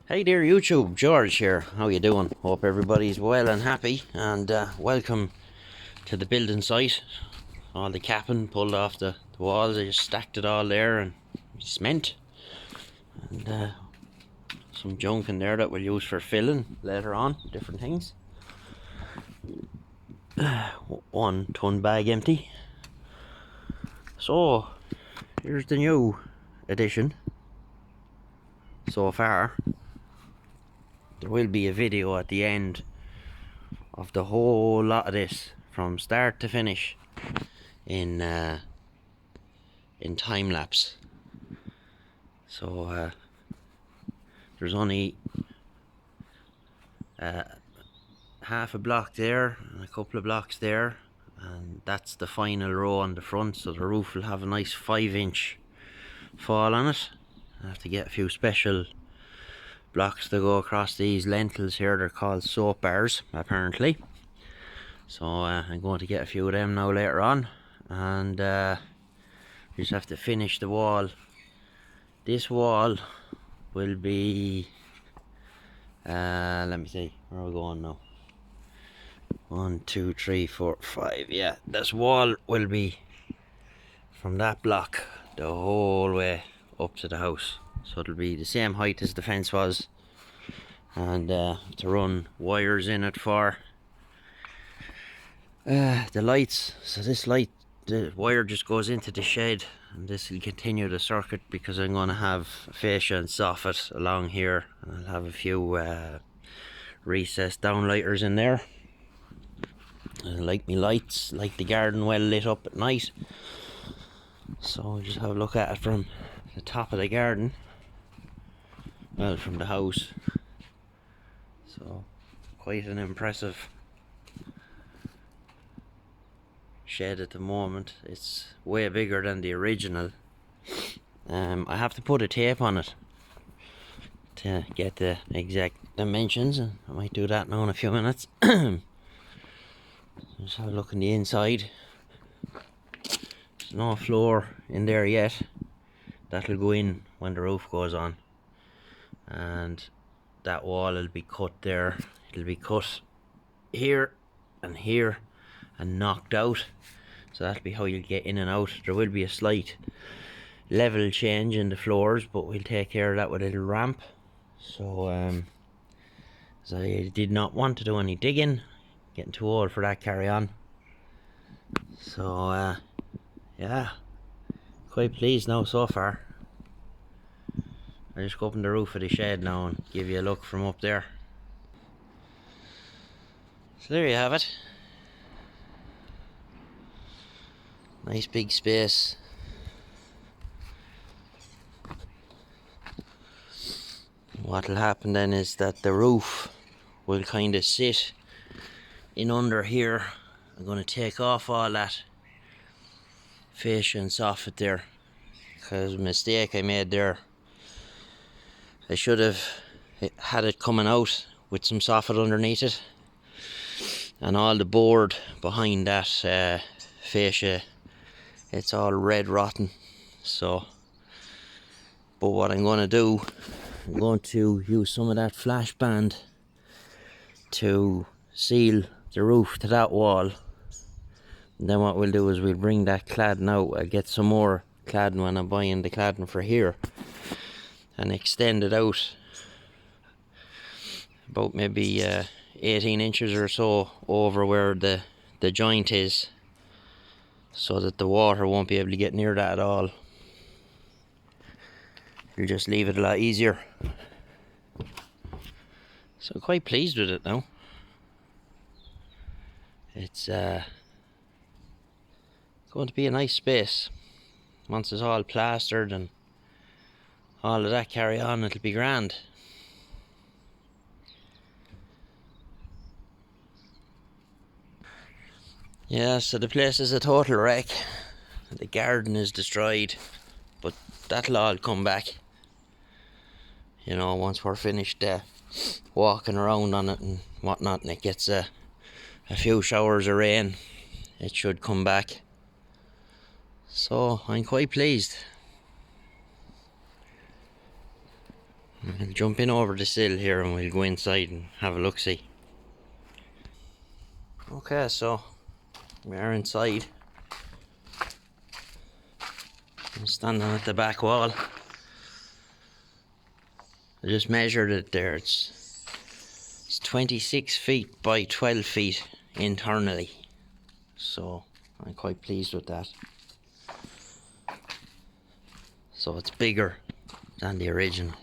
Hey there YouTube, George here. How you doing? Hope everybody's well and happy, and welcome to the building site. All the capping pulled off the walls. I just stacked it all there and cement and some junk in there that we'll use for filling later on, different things. 1 ton bag empty. So here's the new addition so far. There will be a video at the end of the whole lot of this from start to finish in time lapse. So there's only half a block there and a couple of blocks there, and that's the final row on the front, so the roof will have a nice 5-inch fall on it. I have to get a few special blocks to go across these lentils here. They're called soap bars apparently, so I'm going to get a few of them now later on, and we just have to finish the wall. This wall will be let me see, where are we going now? 1, 2, 3, 4, 5. Yeah, this wall will be from that block the whole way up to the house, so it'll be the same height as the fence was, and to run wires in it for the lights. So this light, the wire just goes into the shed, and this will continue the circuit because I'm going to have fascia and soffit along here, and I'll have a few recessed downlighters in there. I like me lights, like the garden well lit up at night, so we'll just have a look at it from the top of the garden, well, from the house. So quite an impressive shed at the moment. It's way bigger than the original. I have to put a tape on it to get the exact dimensions, and I might do that now in a few minutes. Just have a look on the inside. There's no floor in there yet. That'll go in when the roof goes on, and that wall will be cut there. It'll be cut here and here and knocked out, so that'll be how you'll get in and out. There will be a slight level change in the floors, but we'll take care of that with a little ramp. So as I did not want to do any digging, getting too old for that carry on. So yeah, quite pleased now so far. I'll just go up on the roof of the shed now and give you a look from up there. So there you have it. Nice big space. What'll happen then is that the roof will kind of sit in under here. I'm going to take off all that fascia and soffit there, because a mistake I made there. I should have had it coming out with some soffit underneath it, and all the board behind that fascia, it's all red rotten. So, but what I'm going to do, I'm going to use some of that flash band to seal the roof to that wall. And then what we'll do is we'll bring that cladding out. I'll get some more cladding when I'm buying the cladding for here, and extend it out about maybe 18 inches or so over where the joint is, so that the water won't be able to get near that at all. You'll just leave it a lot easier. So quite pleased with it now. It's going to be a nice space. Once it's all plastered and all of that carry on, it'll be grand. Yeah, so the place is a total wreck. The garden is destroyed, but that'll all come back, you know, once we're finished walking around on it and whatnot, and it gets a few showers of rain, it should come back. So I'm quite pleased. We'll jump in over the sill here and we'll go inside and have a look-see. Okay, so we are inside. I'm standing at the back wall. I just measured it there. It's 26 feet by 12 feet internally. So I'm quite pleased with that. So it's bigger than the original.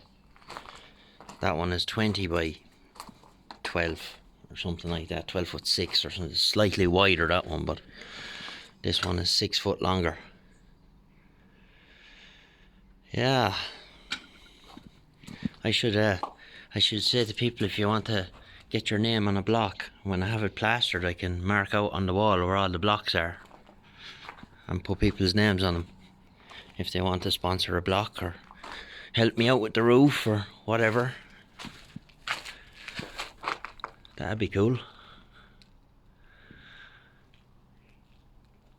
That one is 20 by 12 or something like that, 12'6" or something. Slightly wider, that one, but this one is 6 foot longer. Yeah, I should say to people, if you want to get your name on a block, when I have it plastered, I can mark out on the wall where all the blocks are and put people's names on them if they want to sponsor a block or help me out with the roof or whatever. That'd be cool.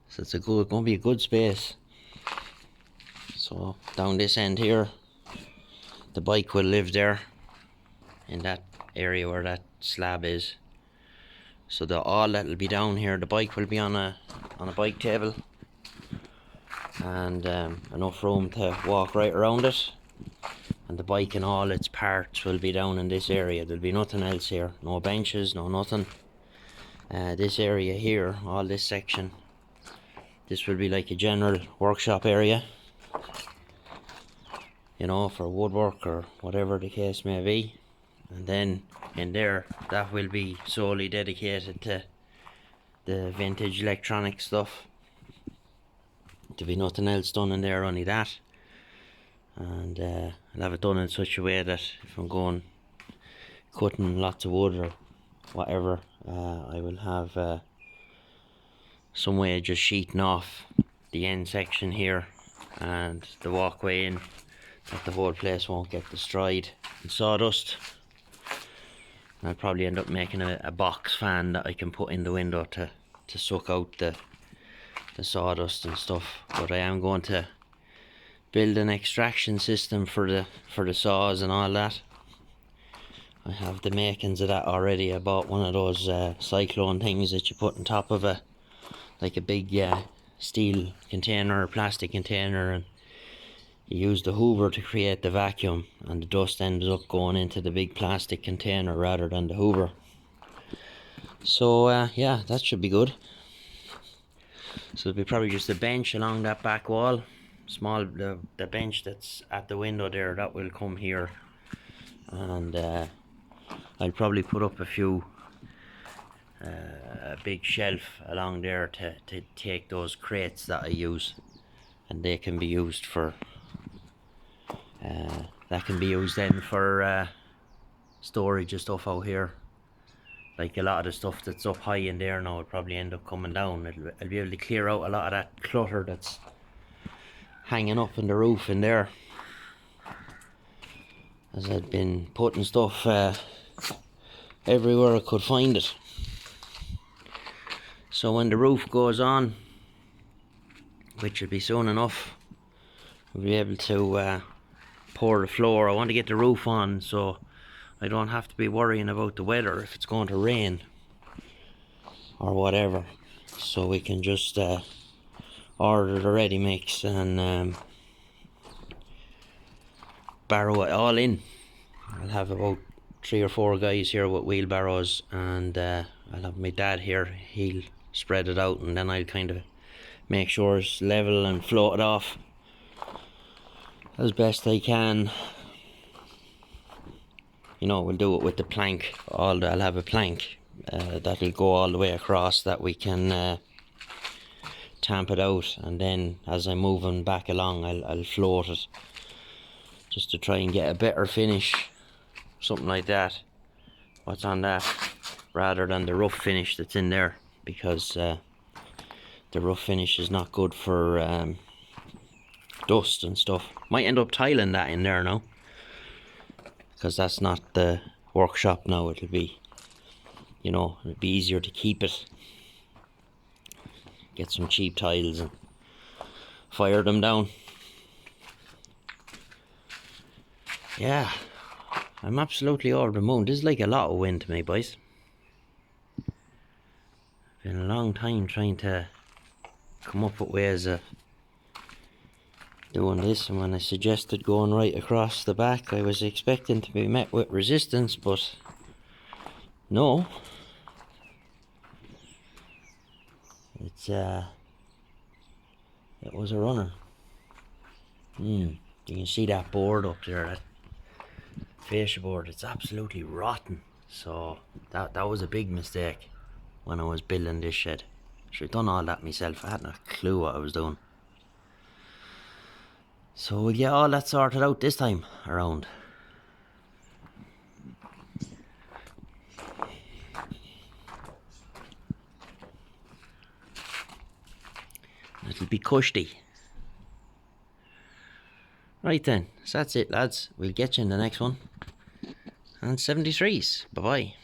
So it's going to be a good space. So down this end here, the bike will live there in that area where that slab is. So all that'll be down here. The bike will be on a bike table, and enough room to walk right around it. And the bike and all its parts will be down in this area. There'll be nothing else here. No benches, no nothing. This area here, all this section, this will be like a general workshop area, you know, for woodwork or whatever the case may be. And then in there, that will be solely dedicated to the vintage electronic stuff. There'll be nothing else done in there, only that. And I'll have it done in such a way that if I'm going cutting lots of wood or whatever, I will have some way of just sheeting off the end section here and the walkway in, that the whole place won't get destroyed and sawdust. And I'll probably end up making a box fan that I can put in the window to suck out the sawdust and stuff. But I am going to build an extraction system for the saws and all that. I have the makings of that already. I bought one of those cyclone things that you put on top of a big steel container or plastic container, and you use the hoover to create the vacuum, and the dust ends up going into the big plastic container rather than the hoover. So yeah, that should be good. So it'll be probably just a bench along that back wall. The bench that's at the window there, that will come here. And I'll probably put up a big shelf along there to take those crates that I use, and they can be used for then for storage of stuff out here. Like a lot of the stuff that's up high in there now will probably end up coming down. I'll be able to clear out a lot of that clutter that's hanging up in the roof in there, as I'd been putting stuff everywhere I could find it. So when the roof goes on, which will be soon enough, we'll be able to pour the floor. I want to get the roof on so I don't have to be worrying about the weather if it's going to rain or whatever. So we can just order the ready mix and barrow it all in. I'll have about 3 or 4 guys here with wheelbarrows, and I'll have my dad here. He'll spread it out, and then I'll kind of make sure it's level and float it off as best I can. You know, we'll do it with the plank. I'll have a plank that'll go all the way across, that we can tamp it out, and then as I'm moving back along, I'll float it just to try and get a better finish, something like that, what's on that, rather than the rough finish that's in there, because the rough finish is not good for dust and stuff. Might end up tiling that in there now, because that's not the workshop now. It'll be, you know, it'll be easier to keep it. Get some cheap tiles and fire them down. Yeah, I'm absolutely over the moon. This is like a lot of wind to me, boys. Been a long time trying to come up with ways of doing this, and when I suggested going right across the back, I was expecting to be met with resistance, but no. It was a runner. You can see that board up there, that fascia board. It's absolutely rotten. So that was a big mistake when I was building this shed. Should have done all that myself. I hadn't a clue what I was doing. So we'll get all that sorted out this time around. It'll be cushy. Right then, so that's it, lads. We'll get you in the next one. And 73s. Bye bye.